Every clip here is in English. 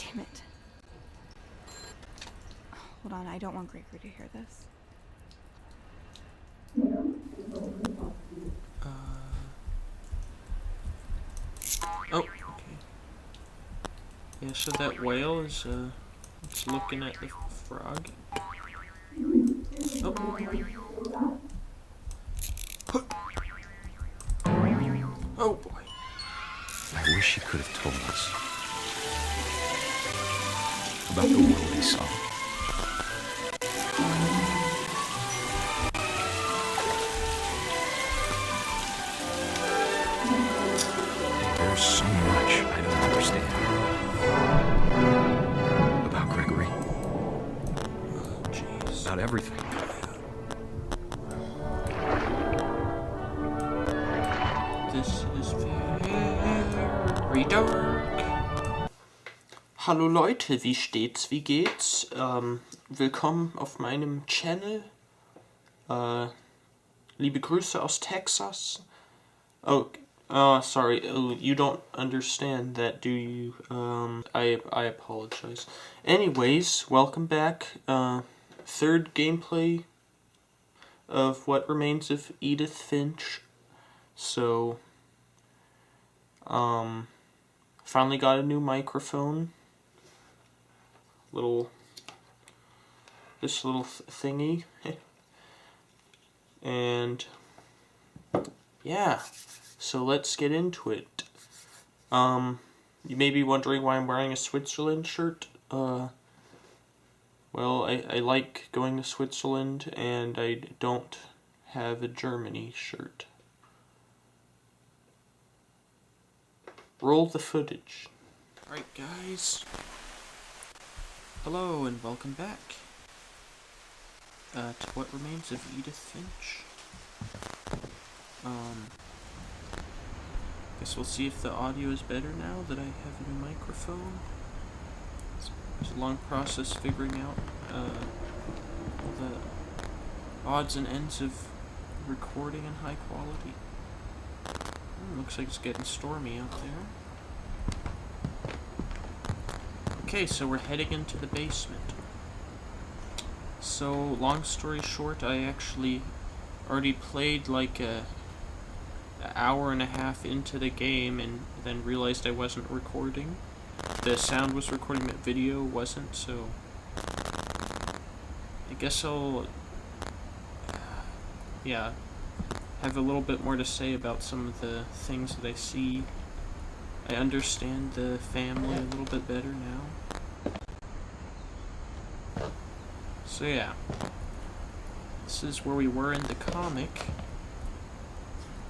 Damn it. Hold on, I don't want Gregory to hear this. Oh, okay. Yeah, so that whale is, it's looking at the frog. Oh. Oh boy. I wish he could have told us about the world he saw. There's so much I don't understand about Gregory. Oh, jeez. About everything. This is very dark. Hallo Leute, wie steht's, wie geht's? Willkommen auf meinem Channel. Liebe Grüße aus Texas. Oh, sorry, you don't understand that, do you? I apologize. Anyways, welcome back. Third gameplay of What Remains of Edith Finch. So, finally got a new microphone. This little thingy. And, yeah, so let's get into it. You may be wondering why I'm wearing a Switzerland shirt. Well, I like going to Switzerland, and I don't have a Germany shirt. Roll the footage. Alright guys, hello and welcome back to What Remains of Edith Finch. Guess we'll see if the audio is better now that I have a new microphone. It's a long process figuring out the odds and ends of recording in high quality. Looks like it's getting stormy out there. Okay, so we're heading into the basement. So, long story short, I actually already played like an hour and a half into the game and then realized I wasn't recording. The sound was recording, but video wasn't, so I guess I'll have a little bit more to say about some of the things that I see. I understand the family a little bit better now. So yeah, this is where we were in the comic.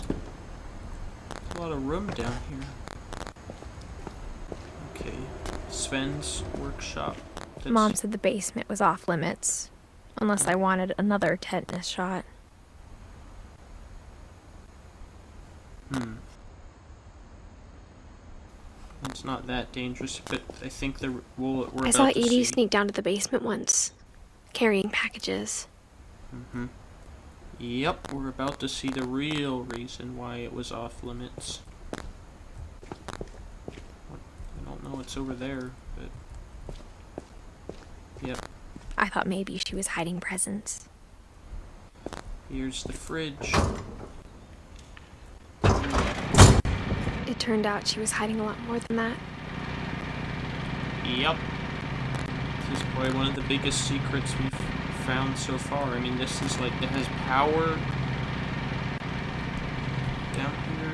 There's a lot of room down here. Okay, Sven's workshop. Mom said the basement was off limits, unless I wanted another tetanus shot. It's not that dangerous, but I think we're I saw Edie sneak down to the basement once, carrying packages. Yep, we're about to see the real reason why it was off limits. I don't know what's over there, but yep. I thought maybe she was hiding presents. Here's the fridge. It turned out she was hiding a lot more than that. Yep. This is probably one of the biggest secrets we've found so far. I mean, this is like, it has power down here.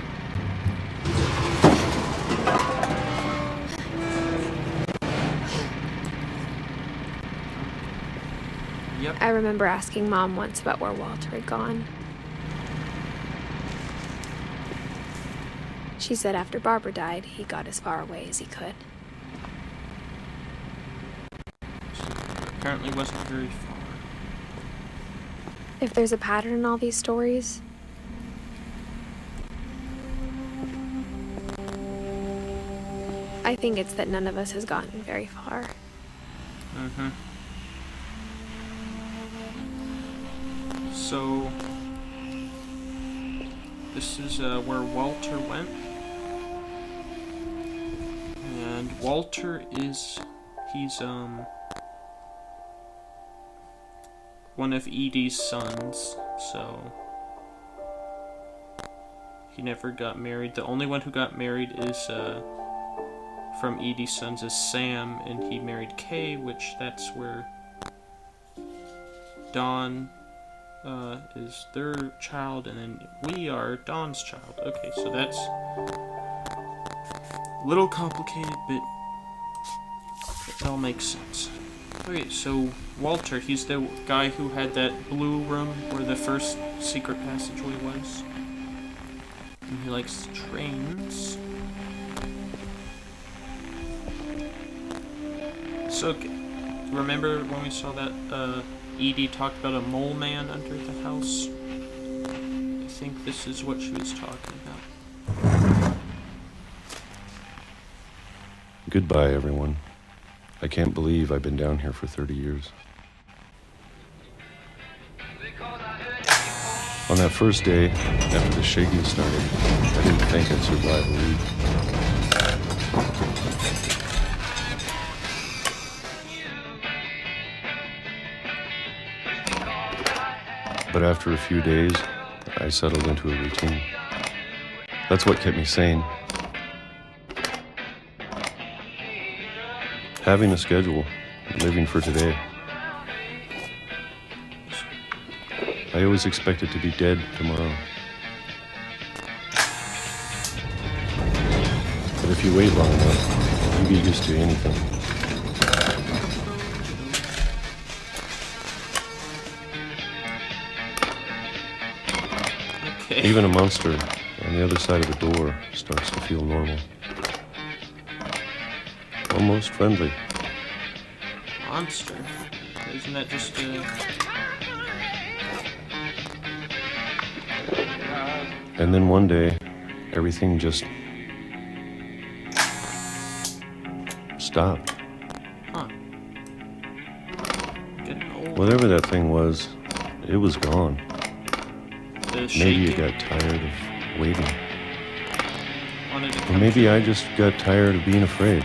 Yep. I remember asking Mom once about where Walter had gone. She said after Barbara died, he got as far away as he could. Apparently wasn't very far. If there's a pattern in all these stories, I think it's that none of us has gotten very far. So, this is where Walter went. And Walter is he's one of Edie's sons, so he never got married. The only one who got married is from Edie's sons is Sam, and he married Kay, which that's where Dawn is their child, and then we are Dawn's child. Okay, so that's a little complicated, but it all makes sense. Okay, so Walter, he's the guy who had that blue room where the first secret passageway was. And he likes trains. So, remember when we saw that Edie talked about a mole man under the house? I think this is what she was talking about. Goodbye, everyone. I can't believe I've been down here for 30 years. On that first day, after the shaking started, I didn't think I'd survive a week. But after a few days, I settled into a routine. That's what kept me sane. Having a schedule, living for today. I always expected to be dead tomorrow. But if you wait long enough, you get used to anything. Okay. Even a monster on the other side of the door starts to feel normal. Almost friendly. Monster? Isn't that just a... And then one day, everything just stopped. Huh. Getting old. Whatever that thing was, it was gone. The Maybe shaking. you got tired of waiting. Wanted to Or come maybe to- I just got tired of being afraid.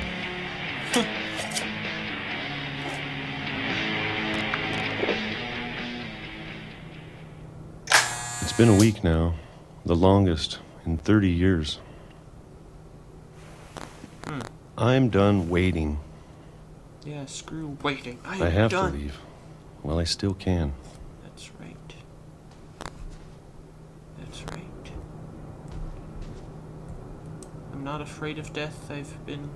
It's been a week now, the longest in 30 years. I'm done waiting. Yeah, screw waiting. I am have done. to leave. Well, I still can. That's right. That's right. I'm not afraid of death. I've been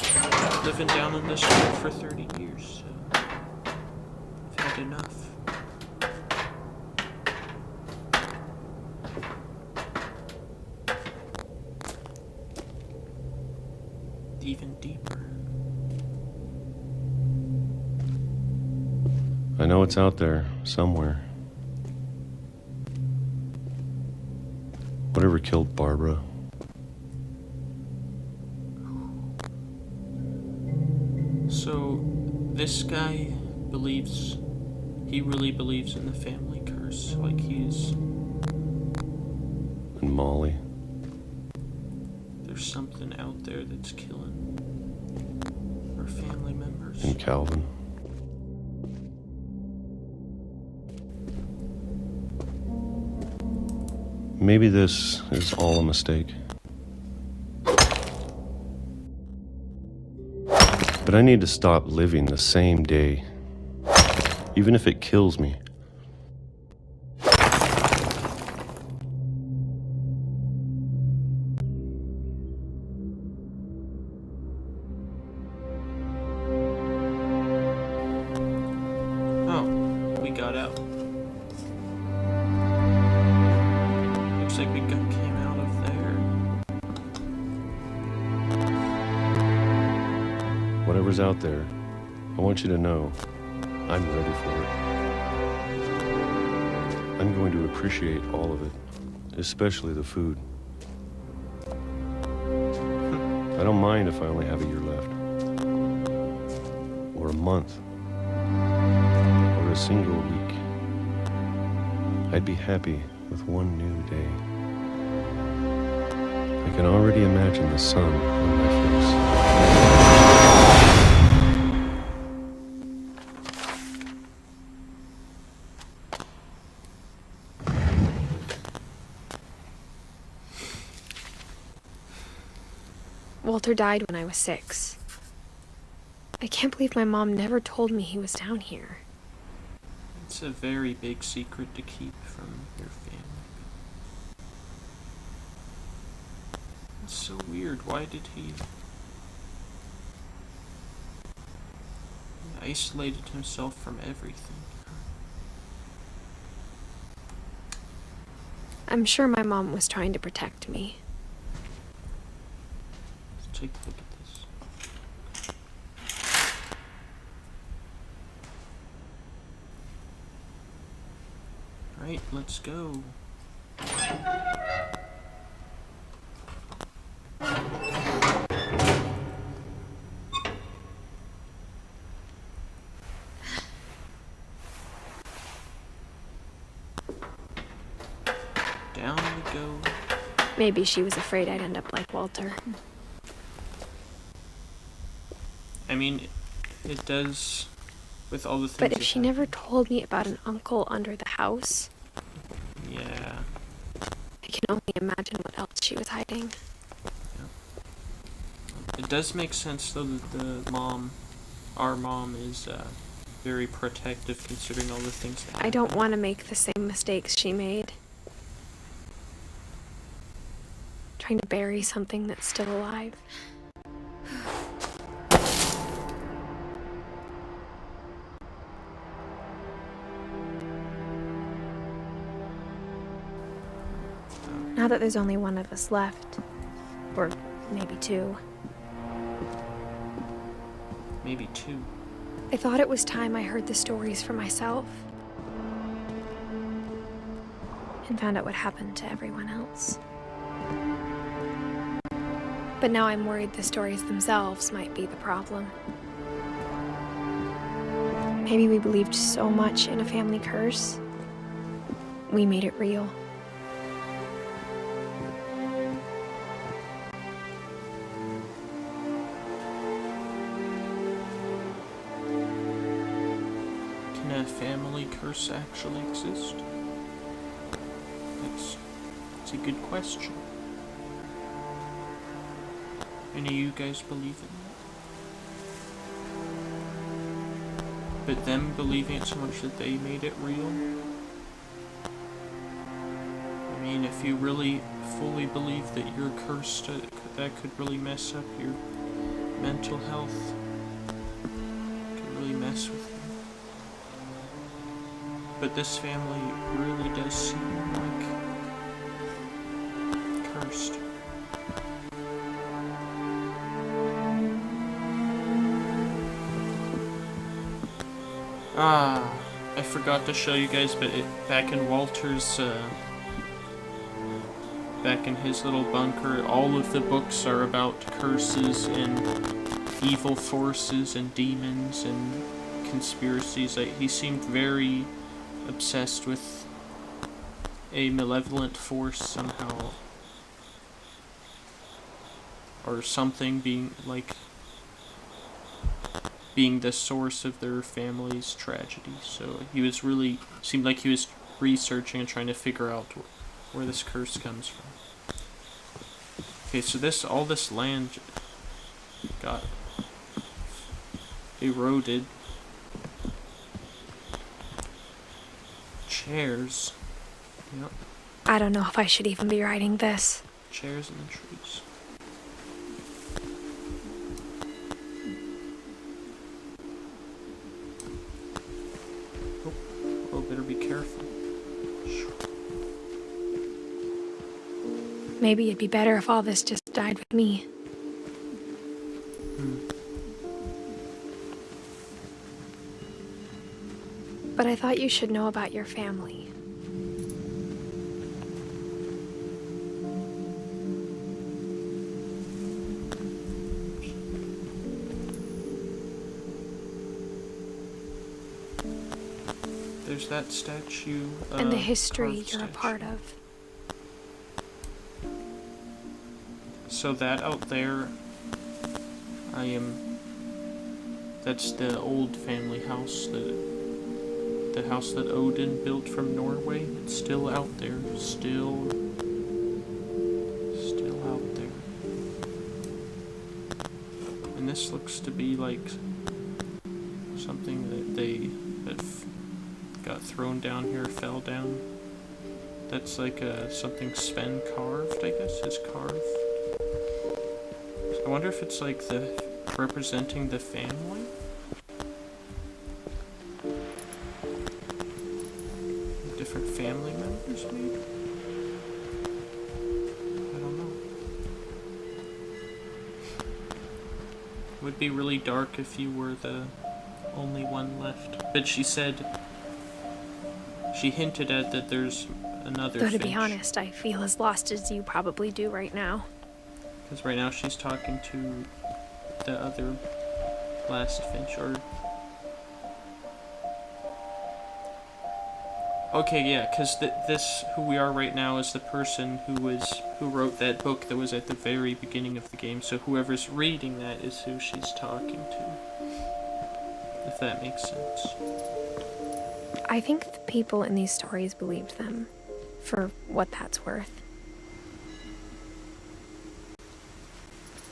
living down in this street for 30 years, so I've had enough. Even deeper. I know it's out there, somewhere. Whatever killed Barbara. So, this guy believes, he really believes in the family curse, like he's, And Molly. there's something out there that's killing our family members. And Calvin. Maybe this is all a mistake. But I need to stop living the same day, even if it kills me. Oh, we got out. Looks like we came out of there. Whatever's out there, I want you to know I'm ready for it. I'm going to appreciate all of it, especially the food. I don't mind if I only have a year left, or a month, or a single week. I'd be happy with one new day. I can already imagine the sun on my face. Walter died when I was 6. I can't believe my mom never told me he was down here. It's a very big secret to keep from your family. It's so weird. Why did he isolated himself from everything? I'm sure my mom was trying to protect me. Let's take a look at this. Right, let's go. Down we go. Maybe she was afraid I'd end up like Walter. I mean, it does with all the things. But if she never told me about an uncle under the house, yeah, I can only imagine what else she was hiding. it does make sense though that our mom is very protective considering all the things that I don't want to make the same mistakes she made. Trying to bury something that's still alive. Now that there's only one of us left, or maybe 2, Maybe 2. I thought it was time I heard the stories for myself and found out what happened to everyone else. But now I'm worried the stories themselves might be the problem. Maybe we believed so much in a family curse, we made it real. Can a family curse actually exist? That's a good question. Any of you guys believe in that? But them believing it so much that they made it real? I mean, if you really fully believe that you're cursed, that could really mess up your mental health. Could really mess with you. But this family really does seem like cursed. I forgot to show you guys, but back in Walter's, back in his little bunker, all of the books are about curses and evil forces and demons and conspiracies. He seemed very obsessed with a malevolent force somehow, or something being the source of their family's tragedy. So seemed like he was researching and trying to figure out where this curse comes from. Okay, so all this land got eroded. Chairs. Yep. I don't know if I should even be writing this. Chairs in the trees. Oh, better be careful. Maybe it'd be better if all this just died with me. But I thought you should know about your family. There's that statue. And the history carved you're a statue. part of. So that out there, that's the old family house, the house that Odin built from Norway. It's still out there, still out there. this looks to be like something that got thrown down here, fell down. That's like something Sven carved, I guess, is carved. So I wonder if it's like representing the family? Different family members, maybe? I don't know. It would be really dark if you were the only one left. But she hinted at that there's another Though to Finch. be honest, I feel as lost as you probably do right now. Because right now she's talking to the other last Finch, or... Okay, yeah, because this, who we are right now, is the person who wrote that book that was at the very beginning of the game, so whoever's reading that is who she's talking to. If that makes sense. I think the people in these stories believed them, for what that's worth.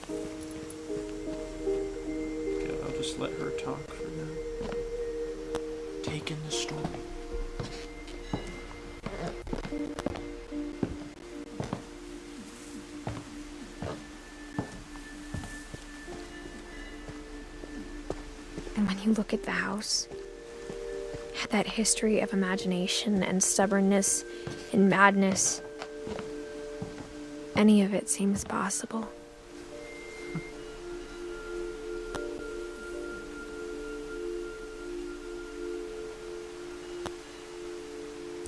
Okay, I'll just let her talk for now. Take in the story. And when you look at the house, it had that history of imagination and stubbornness and madness. Any of it seems possible.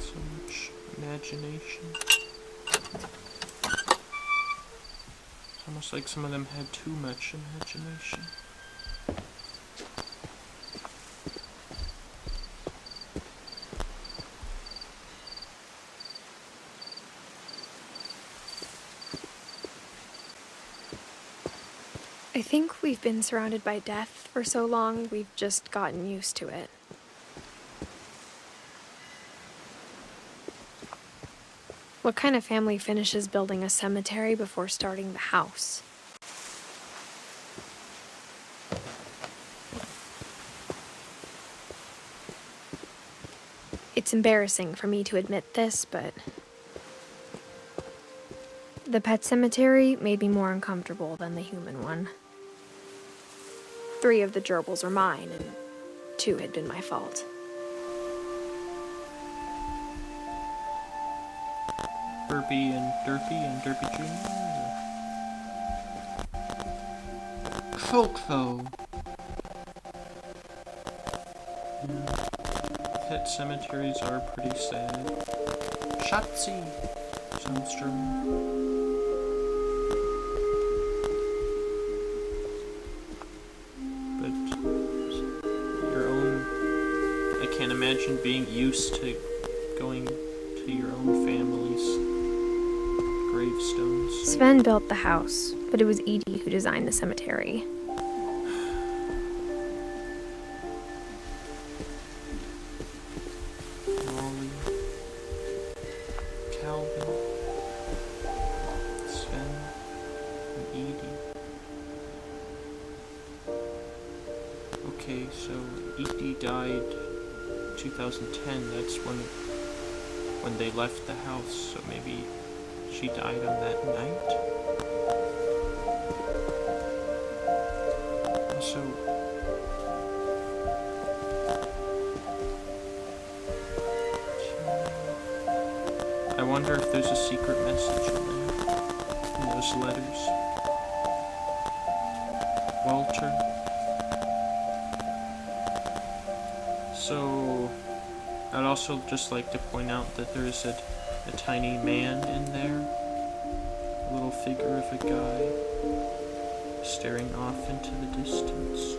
So much imagination. It's almost like some of them had too much imagination. I think we've been surrounded by death for so long, we've just gotten used to it. What kind of family finishes building a cemetery before starting the house? It's embarrassing for me to admit this, but the pet cemetery made me more uncomfortable than the human one. 3 of the gerbils were mine, and 2 had been my fault. Herbie and Derpy Jr. Folkfo. Yeah. Pet cemeteries are pretty sad. Schatzi sounds German. I can't imagine being used to going to your own family's gravestones. Sven built the house, but it was Edie who designed the cemetery. Molly, Calvin, Sven, and Edie. Okay, so Edie died 2010, that's when they left the house, so maybe she died on that night? So... I wonder if there's a secret message in there, in those letters. Walter. So, I'd also just like to point out that there's a tiny man in there. A little figure of a guy staring off into the distance.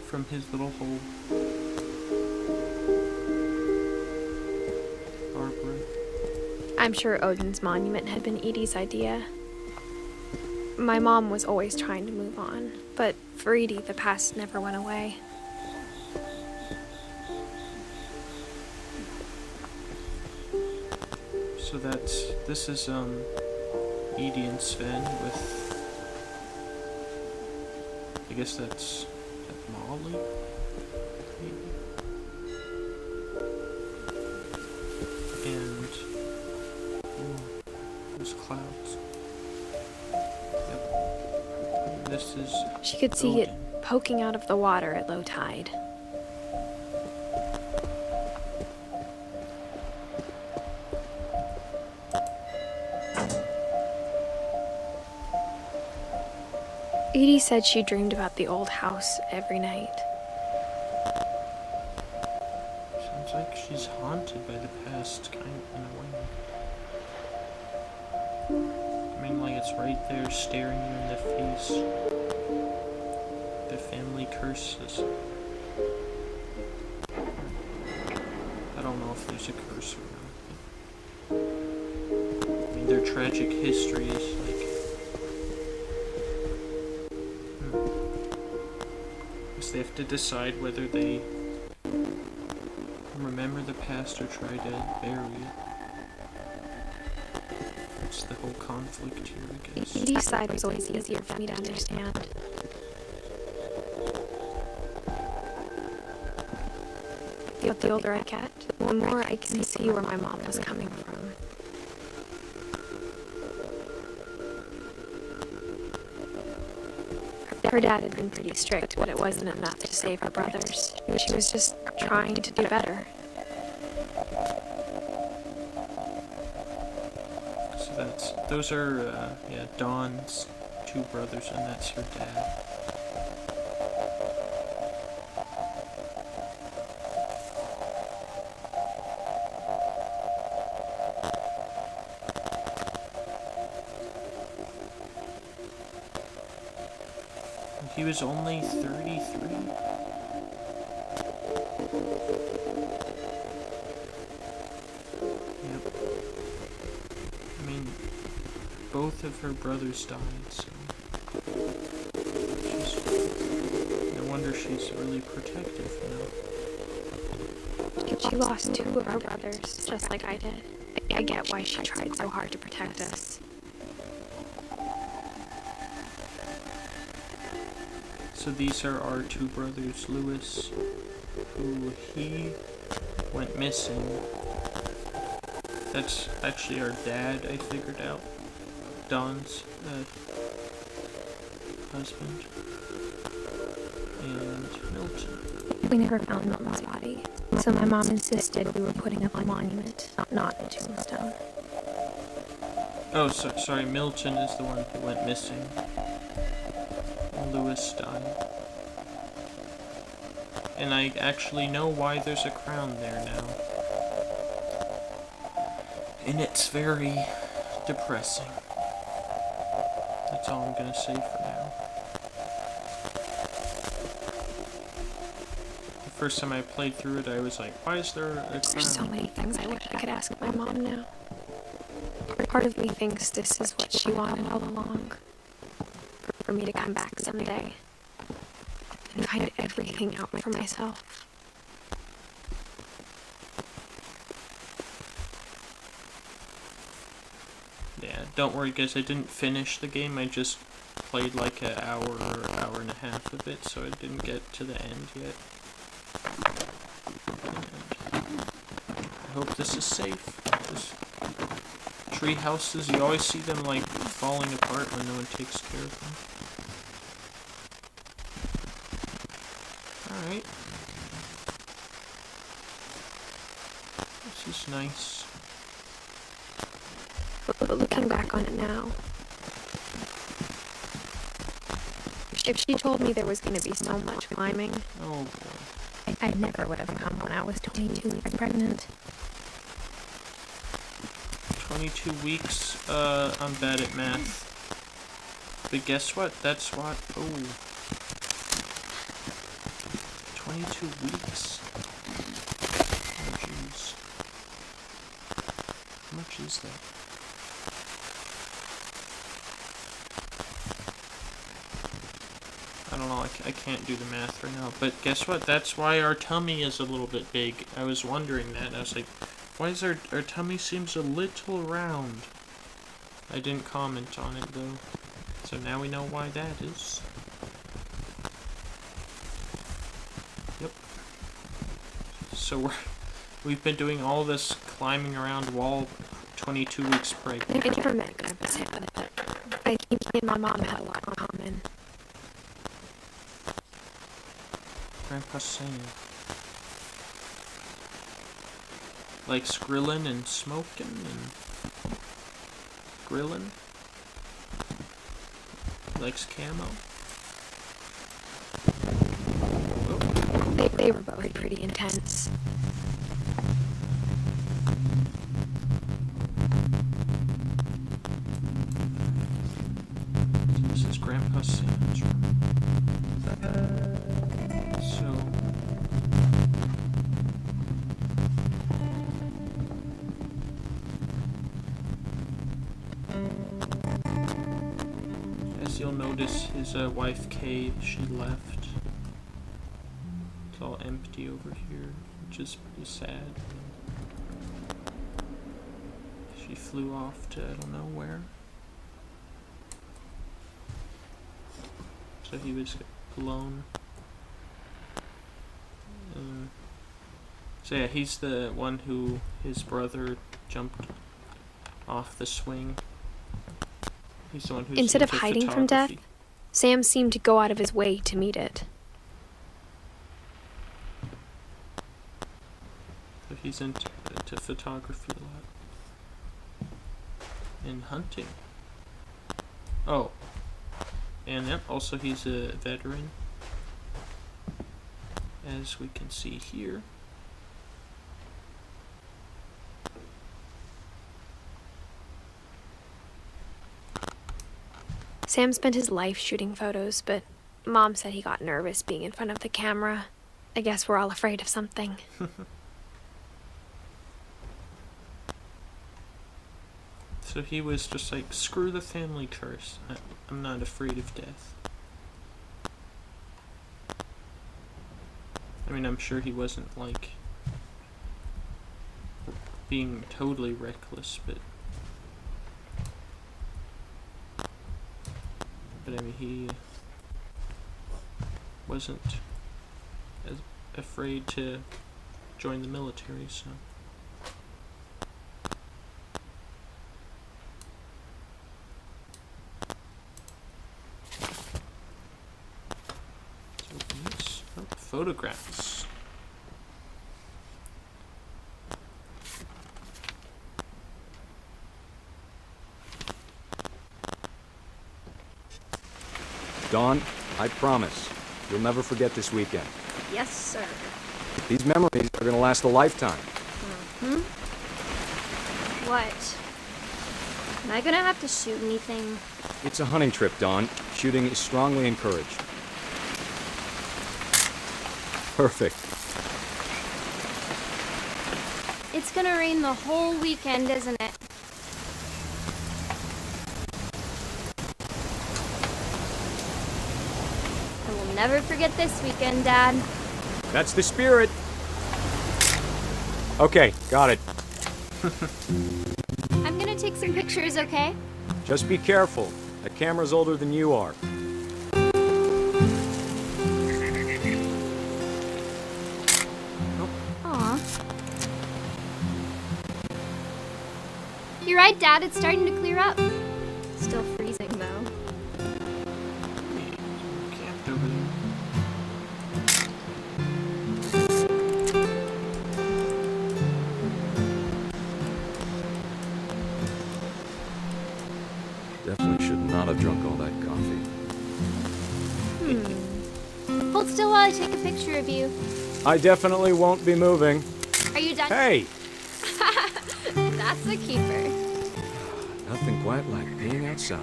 From his little hole. Barbara. I'm sure Odin's monument had been Edie's idea. My mom was always trying to move on, but for Edie, the past never went away. So this is Edie and Sven with, I guess that's Molly, maybe? And, those clouds. Yep. This is She could see it Odin. poking out of the water at low tide. Edie said she dreamed about the old house every night. Sounds like she's haunted by the past, kind of, in a way. I mean, like, it's right there staring you in the face. The family curses. I don't know if there's a curse or not. I mean, their tragic history is, like... They have to decide whether they remember the past or try to bury it. It's the whole conflict here, I guess. Edie's side was always easier for me to understand. The older I get, the more I can see where my mom was coming from. Her dad had been pretty strict, but it wasn't enough to save her brothers. She was just trying to do better. So those are, yeah, Dawn's two brothers, and that's her dad. He was only 33. Yep. I mean, both of her brothers died, so no wonder she's really protective now. She lost two of her brothers, just like I did. I get why she tried so hard to protect us. So these are our two brothers, Lewis, who he went missing. That's actually our dad, I figured out. Don's husband. And Milton. We never found Milton's body, so my mom insisted we were putting up a monument, not a tombstone. Oh, sorry, Milton is the one who went missing. Lewis died. And I actually know why there's a crown there now. And it's very depressing. That's all I'm gonna say for now. The first time I played through it, I was like, why is there a crown? There's so many things I wish I could ask my mom now. Part of me thinks this is what she wanted all along. For me to come back someday and find everything out for myself. Yeah, don't worry guys, I didn't finish the game, I just played like an hour or hour and a half of it, so I didn't get to the end yet. And I hope this is safe. Tree houses, you always see them like falling apart when no one takes care of them. Alright. This is nice. But looking back on it now, if she told me there was going to be so much climbing, Oh boy. I never would have come when I was 22 weeks pregnant. 22 weeks, I'm bad at math. But guess what? That's what, 22 weeks. Oh jeez. How much is that? I don't know, I can't do the math right now. But guess what? That's why our tummy is a little bit big. I was wondering that, and I was like, why is our tummy seems a little round? I didn't comment on it though. So now we know why that is. Yep. So we've been doing all this climbing around wall 22 weeks pregnant. I never met Grandpa Sam, but I think he and my mom had a lot in common. Grandpa Sam. Likes grillin' and smoking and grillin'. Likes camo. They were both pretty intense. This is Grandpa Sam's room. So as you'll notice, his wife Kay, she left. It's all empty over here, which is pretty sad. She flew off to I don't know where. So he was alone. So yeah, he's the one who his brother jumped off the swing. He's the one who's Instead of into hiding from death, photography. Sam seemed to go out of his way to meet it. So he's into photography a lot. And hunting. Oh. And yep, also he's a veteran. As we can see here. Sam spent his life shooting photos, but Mom said he got nervous being in front of the camera. I guess we're all afraid of something. So he was just like, screw the family curse. I'm not afraid of death. I mean, I'm sure he wasn't like being totally reckless, but I mean, he wasn't as afraid to join the military, so. Photographs. Dawn, I promise, you'll never forget this weekend. Yes, sir. These memories are gonna last a lifetime. What? Am I gonna have to shoot anything? It's a hunting trip, Dawn. Shooting is strongly encouraged. Perfect. It's gonna rain the whole weekend, isn't it? I will never forget this weekend, Dad. That's the spirit. Okay, got it. I'm gonna take some pictures, okay? Just be careful. The camera's older than you are. Aw. You're right, Dad. It's starting to clear up. Still freezing, though. Camped over there. Definitely should not have drunk all that coffee. Hold still while I take a picture of you. I definitely won't be moving. Are you done? Hey! That's a keeper. Nothing quite like being outside.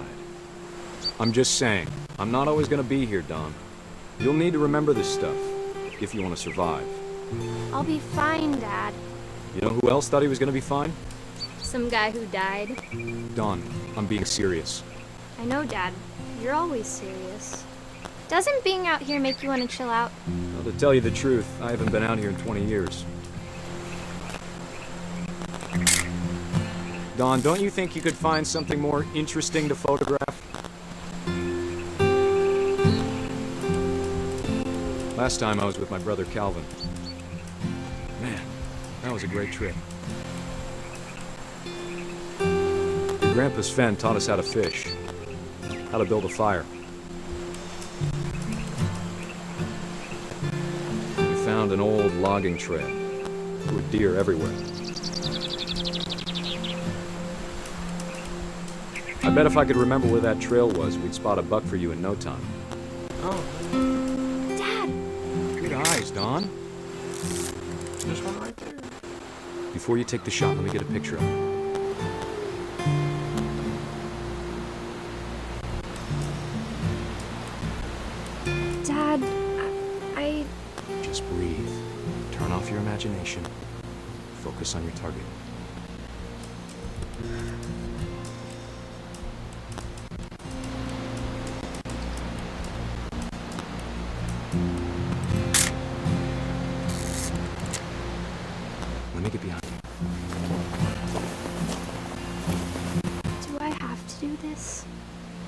I'm just saying, I'm not always gonna be here, Dawn. You'll need to remember this stuff, if you want to survive. I'll be fine, Dad. You know who else thought he was gonna be fine? Some guy who died. Dawn, I'm being serious. I know, Dad. You're always serious. Doesn't being out here make you want to chill out? Well, to tell you the truth, I haven't been out here in 20 years. Dawn, don't you think you could find something more interesting to photograph? Last time I was with my brother Calvin. Man, that was a great trip. Your grandpa's Fen taught us how to fish, how to build a fire. We found an old logging trail. There were deer everywhere. I bet if I could remember where that trail was, we'd spot a buck for you in no time. Oh, Dad! Good eyes, Dawn. there's one right there. Before you take the shot, let me get a picture of it. Dad, I... Just breathe. Turn off your imagination. Focus on your target. Let me get behind you. Do I have to do this?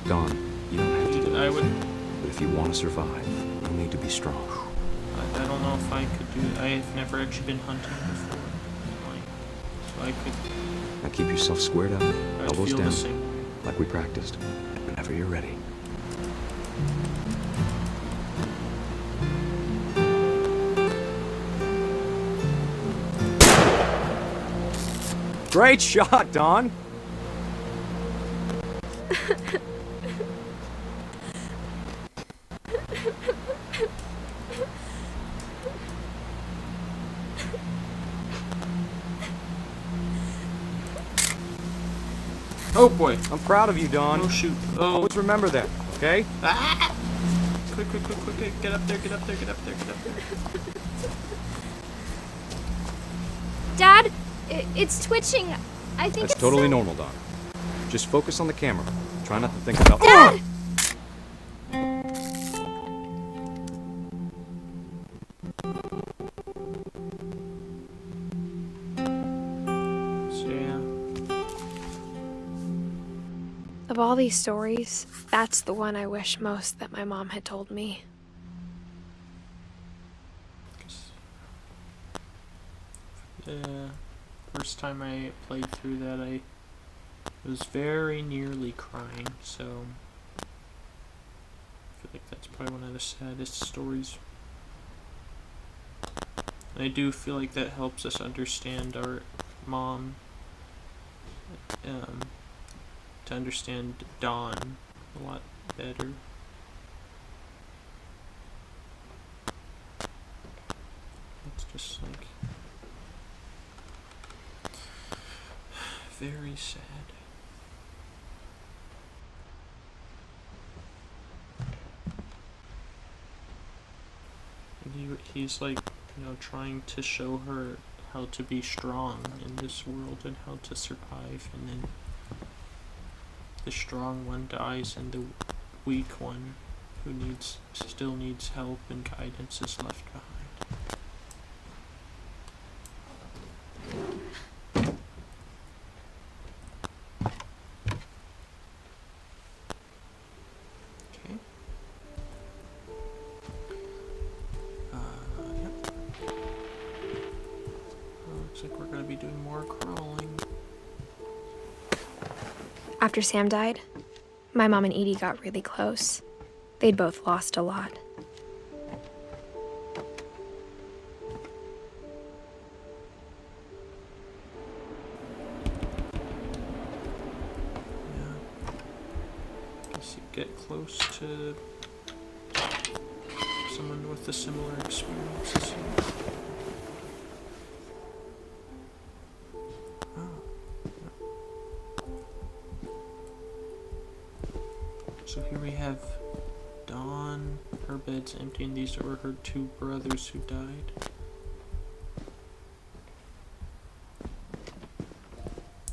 Dawn, you don't have to do I it. would. But if you want to survive, you'll need to be strong. I don't know if I could do it. I've never actually been hunting before. So I could. Now keep yourself squared up, I'd elbows feel the down, same. like we practiced. Whenever you're ready. Great shot, Dawn! Oh boy. I'm proud of you, Dawn. Oh shoot. Oh. Always remember that, okay? Ah! Quick, quick, quick, quick, quick. Get up there, get up there, get up there, get up there. Dad, it's twitching. I think That's it's totally so- normal, Dawn. Just focus on the camera. Try not to think about... Dad! So yeah. Of all these stories, that's the one I wish most that my mom had told me. First time I played through that, I was very nearly crying, so I feel like that's probably one of the saddest stories. And I do feel like that helps us understand our mom, to understand Dawn a lot better. It's just like very sad. And he's like, you know, trying to show her how to be strong in this world and how to survive, and then the strong one dies and the weak one who still needs help and guidance is left behind. Okay. Yep. Looks like we're gonna be doing more crawling. After Sam died, my mom and Edie got really close. They'd both lost a lot. Yeah. Guess you get close to someone with a similar experience as you. So here we have Dawn, her bed's empty, and these were her two brothers who died.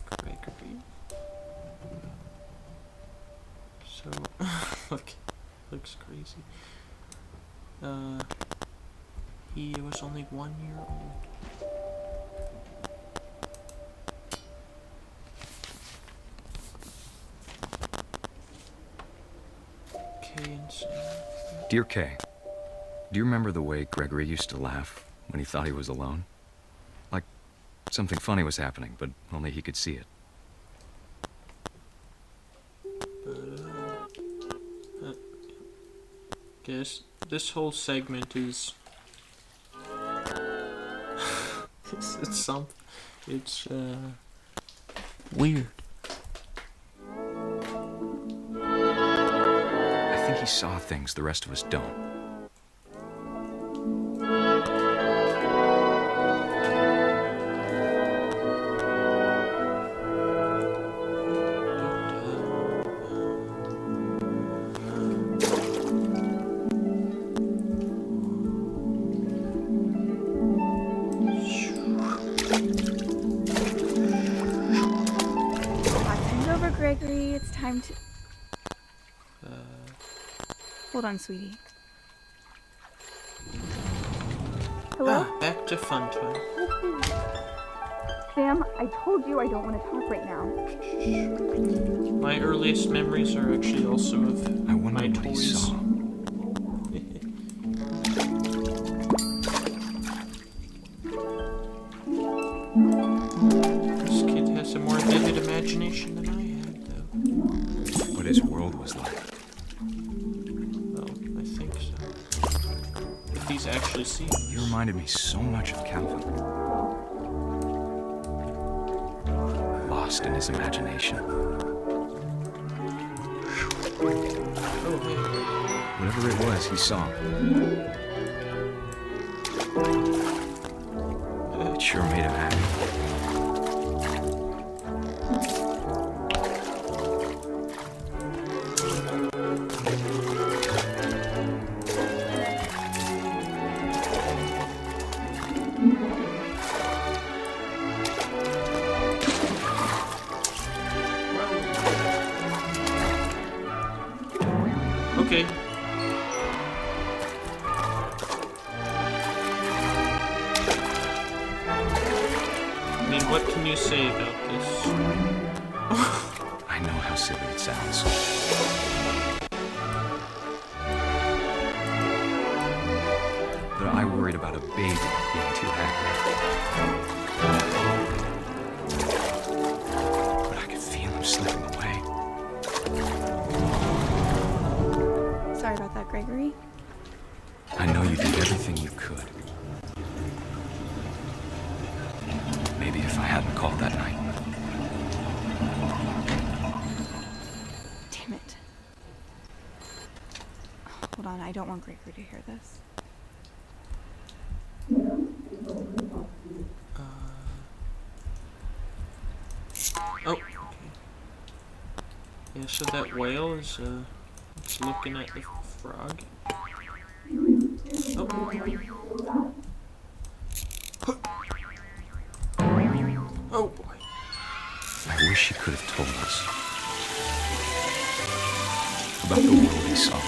Gregory. So, looks crazy. He was only 1 year old. Kay and Sam. Dear Kay, do you remember the way Gregory used to laugh when he thought he was alone? Like something funny was happening, but only he could see it. Guess this whole segment is it's weird. I think he saw things the rest of us don't. Time's over, Gregory. It's time to... Hold on, sweetie. Hello? Back to fun time. Sam, I told you I don't want to talk right now. My earliest memories are actually also of I wonder my what he toys. saw. This kid has a more vivid imagination than I had, though. What his world was like. Well, I think so. If he's actually seen this. You reminded me so much of Calvin. Lost in his imagination. Oh, hey. Whatever it was, he saw. It sure made him happy. Okay. I mean, what can you say about this? I know how silly it sounds. But I worried about a baby being too happy. But I could feel him slipping away. Sorry about that, Gregory. I know you did everything you could. Maybe if I hadn't called that night. Damn it. Hold on, I don't want Gregory to hear this. Oh, okay. Yeah, so that whale is, it's looking at the frog. Oh. Oh, boy. I wish he could have told us about the world he saw.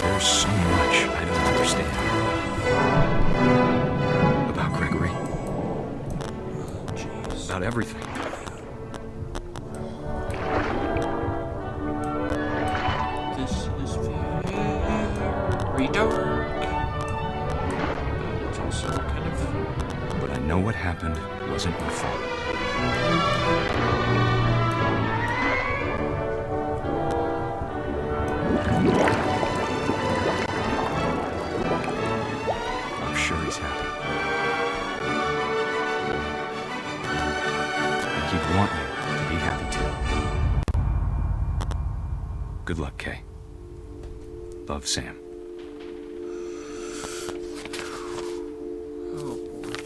There's so much I don't understand about Gregory. Jeez. About everything. This is very dark. It's also kind of... But I know what happened wasn't your fault. I'm sure he's happy. And he'd want you to be happy too. Good luck, Kay. Love, Sam. Oh, boy.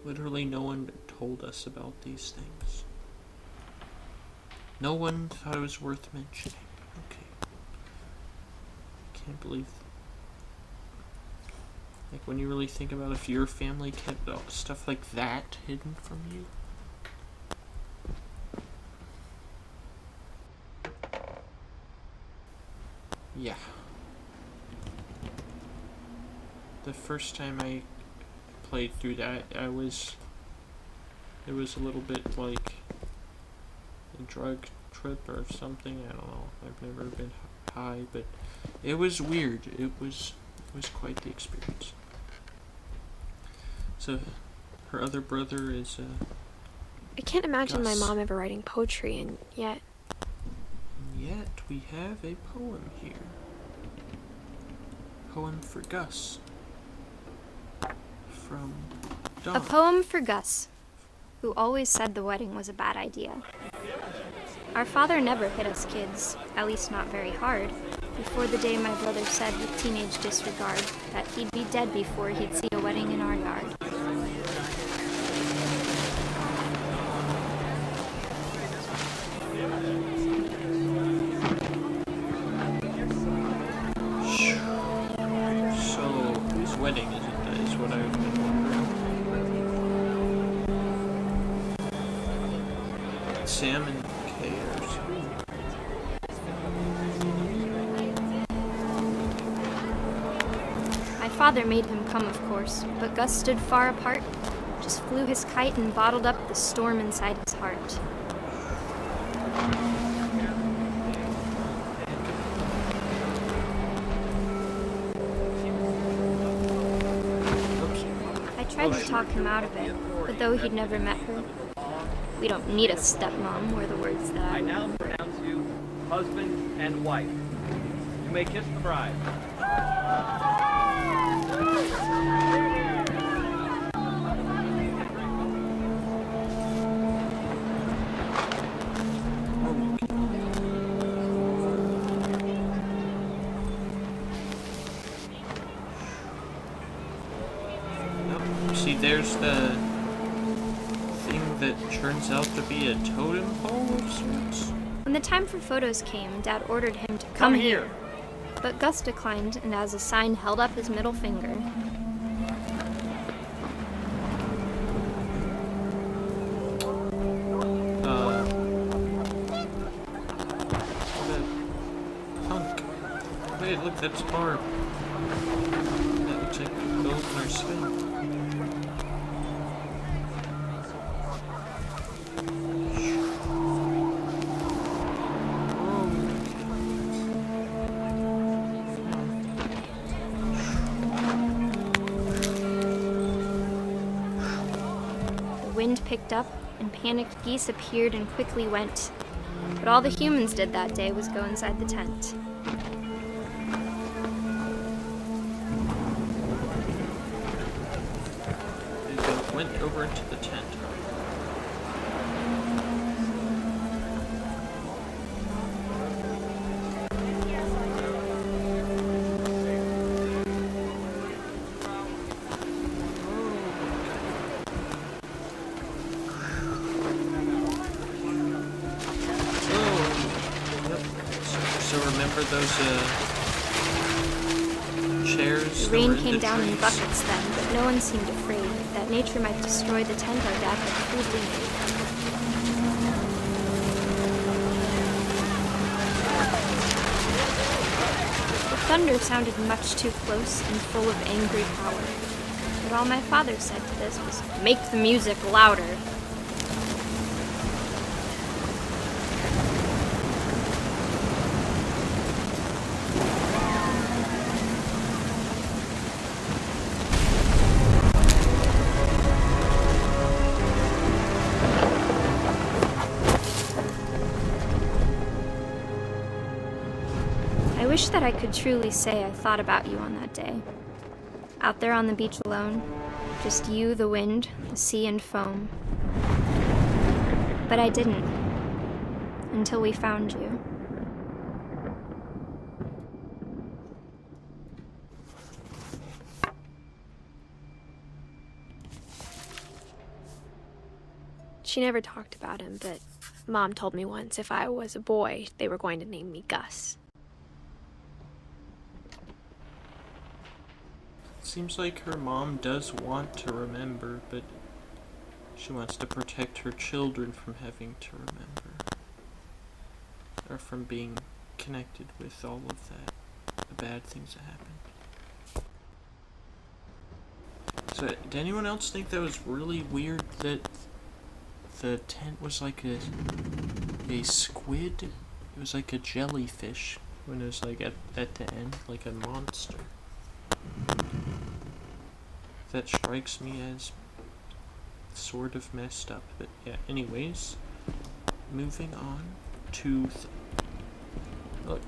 Literally no one told us about these things. No one thought it was worth mentioning. Okay. Can't believe... Like, when you really think about if your family kept stuff like that hidden from you. Yeah. The first time I played through that, it was a little bit like a drug trip or something. I don't know. I've never been high, but it was weird. It was quite the experience. So, her other brother is I can't imagine Gus. my mom ever writing poetry, and yet... And yet, we have a poem here. Poem for Gus. From Dawn. A poem for Gus, who always said the wedding was a bad idea. Our father never hit us kids, at least not very hard, before the day my brother said with teenage disregard that he'd be dead before he'd see a wedding in our yard. So, whose wedding is it? That is what I've been wondering. Sam and Kay or something. My father made him come, of course, but Gus stood far apart, just flew his kite and bottled up the storm inside his heart. I tried to talk him out of it, but though he'd never met her, we don't need a stepmom, were the words that I I... now pronounce you husband and wife. You may kiss the bride. See, there's the thing that turns out to be a totem pole of sorts. When the time for photos came, Dad ordered him to come here. But Gus declined, and as a sign held up his middle finger. The punk. Wait, look, that's Barb. That looks like the boat in our swim. Wind picked up, and panicked geese appeared and quickly went. But all the humans did that day was go inside the tent. They went over into the tent. So remember those chairs? The rain came down in buckets then, but no one seemed afraid that nature might destroy the tent our dad had crudely made. The thunder sounded much too close and full of angry power. But all my father said to this was, "Make the music louder." I wish that I could truly say I thought about you on that day. Out there on the beach alone, just you, the wind, the sea, and foam. But I didn't, until we found you. She never talked about him, but Mom told me once if I was a boy, they were going to name me Gus. Seems like her mom does want to remember, but she wants to protect her children from having to remember. Or from being connected with all of that. bad things that happened. So, did anyone else think that was really weird that the tent was like a squid? It was like a jellyfish when it was like at the end, like a monster. That strikes me as sort of messed up, but yeah, anyways, moving on to look.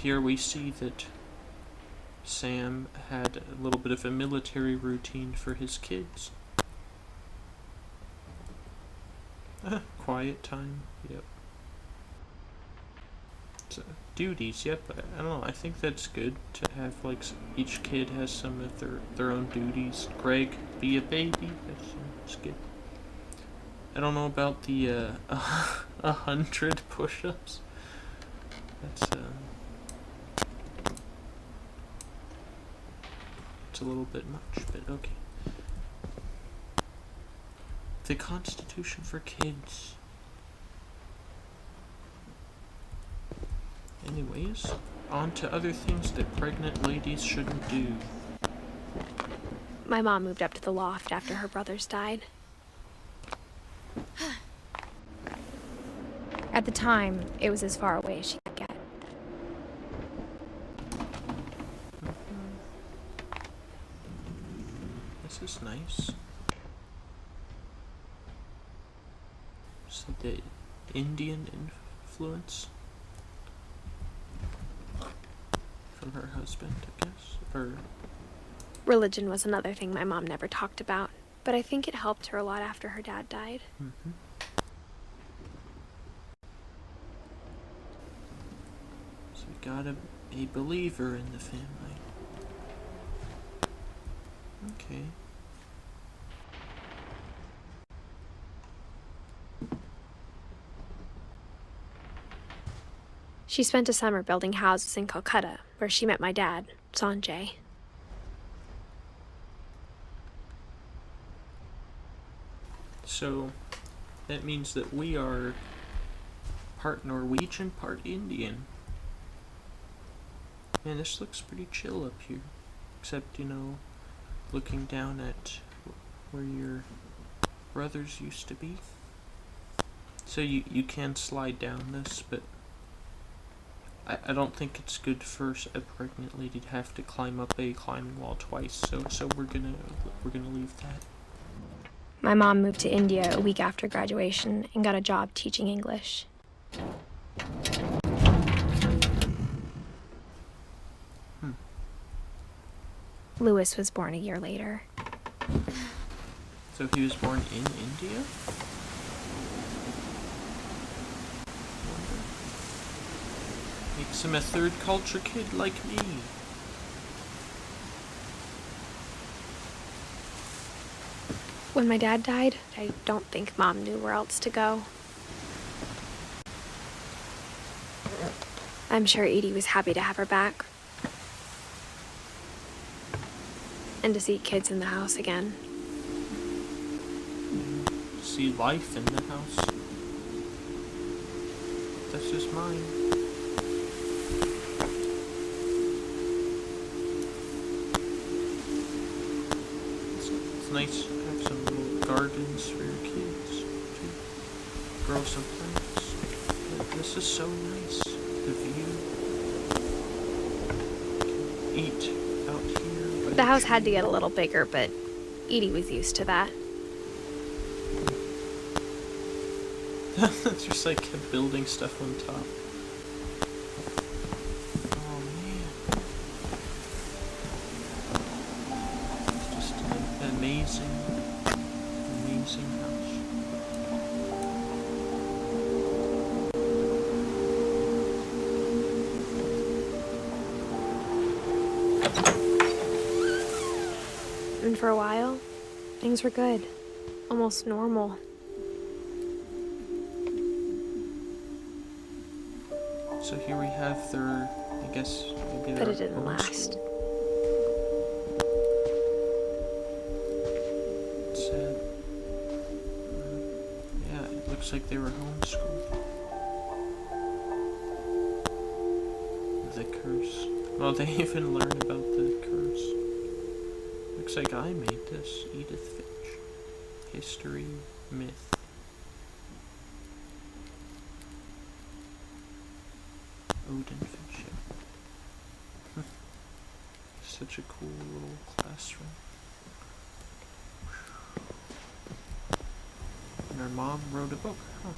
Here we see that Sam had a little bit of a military routine for his kids. Quiet time, yep. So, duties, yep, I don't know, I think that's good to have, like, each kid has some of their own duties. Greg, be a baby, that's good. I don't know about the, 100 push-ups. That's, it's a little bit much, but okay. The Constitution for Kids. Anyways, on to other things that pregnant ladies shouldn't do. My mom moved up to the loft after her brothers died. At the time, it was as far away as she could get. This is nice. Is that the Indian influence from her husband, I guess? Or Religion was another thing my mom never talked about, but I think it helped her a lot after her dad died. mm-hmm. So we got a believer in the family. Okay. She spent a summer building houses in Calcutta, where she met my dad, Sanjay. So that means that we are part Norwegian, part Indian. Man, this looks pretty chill up here. Except, you know, looking down at where your brothers used to be. So you can slide down this, but I don't think it's good for a pregnant lady to have to climb up a climbing wall twice. So we're gonna leave that. My mom moved to India a week after graduation and got a job teaching English. Lewis was born a year later. So he was born in India? Makes him a third culture kid like me. When my dad died, I don't think Mom knew where else to go. I'm sure Edie was happy to have her back. And to see kids in the house again. See life in the house. That's just mine. It's nice to have some little gardens for your kids to grow some plants. But this is so nice. The view. Eat out here. The house had to get a little bigger, but Edie was used to that. It's just like building stuff on top. Oh man. It's just an amazing house. And for a while, things were good. Almost normal. So here we have their, I guess, maybe But their it didn't home last. school. It's sad. Yeah, it looks like they were homeschooled. Well, they even learn about the curse. Looks like I made this. Edith Finch. History, myth. Odin Finch. Such a cool little classroom. And our mom wrote a book. Huh.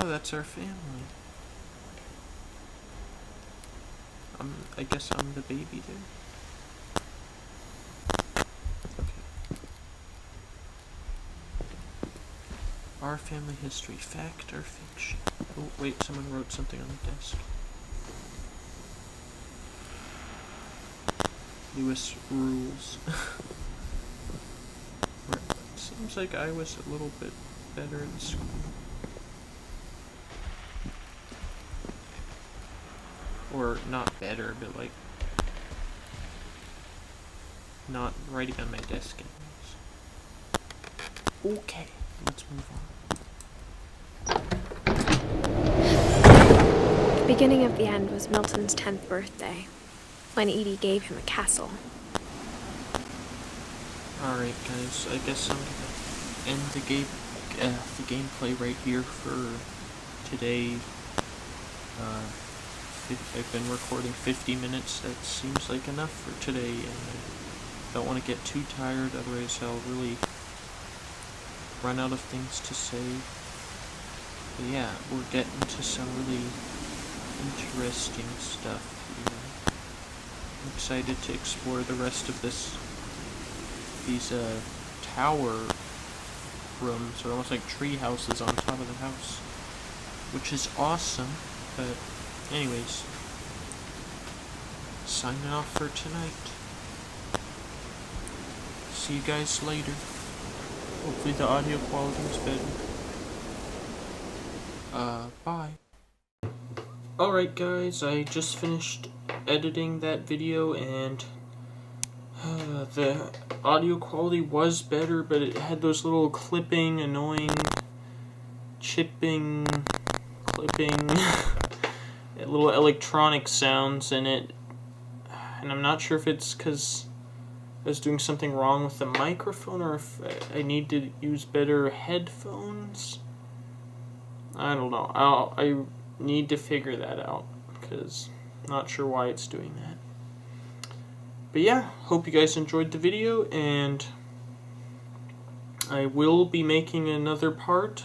Oh, that's our family. I guess I'm the baby there. Okay. Our family history, fact or fiction? Oh, wait, someone wrote something on the desk. Lewis rules. Seems like I was a little bit better in school. Or not better, but like not writing on my desk anyways. Okay, let's move on. The beginning of the end was Milton's 10th birthday, when Edie gave him a castle. Alright guys, I guess I'm gonna end the gameplay right here for today. I've been recording 50 minutes, that seems like enough for today, and I don't want to get too tired, otherwise I'll really run out of things to say. But yeah, we're getting to some really interesting stuff here. I'm excited to explore the rest of these tower rooms, or almost like tree houses on top of the house, which is awesome. But anyways, signing off for tonight. See you guys later. Hopefully the audio quality is better. Bye. Alright guys, I just finished editing that video, and the audio quality was better, but it had those little clipping, annoying, chipping, clipping, little electronic sounds in it, and I'm not sure if it's because I was doing something wrong with the microphone, or if I need to use better headphones. I don't know. I need to figure that out, because I'm not sure why it's doing that. But yeah, hope you guys enjoyed the video, and I will be making another part.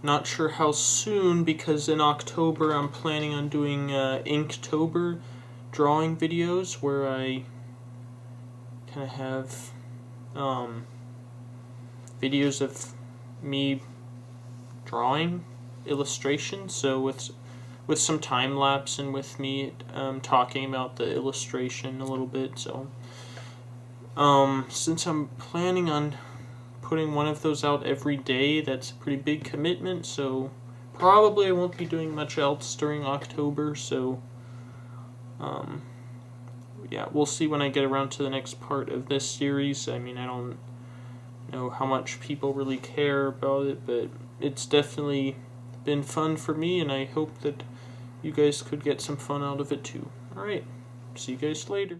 Not sure how soon, because in October I'm planning on doing Inktober drawing videos, where I kind of have videos of me drawing illustrations, so with some time lapse and with me talking about the illustration a little bit. So since I'm planning on putting one of those out every day, that's a pretty big commitment, so probably I won't be doing much else during October. So yeah, we'll see when I get around to the next part of this series. I mean, I don't know how much people really care about it, but it's definitely been fun for me, and I hope that you guys could get some fun out of it too. Alright, see you guys later.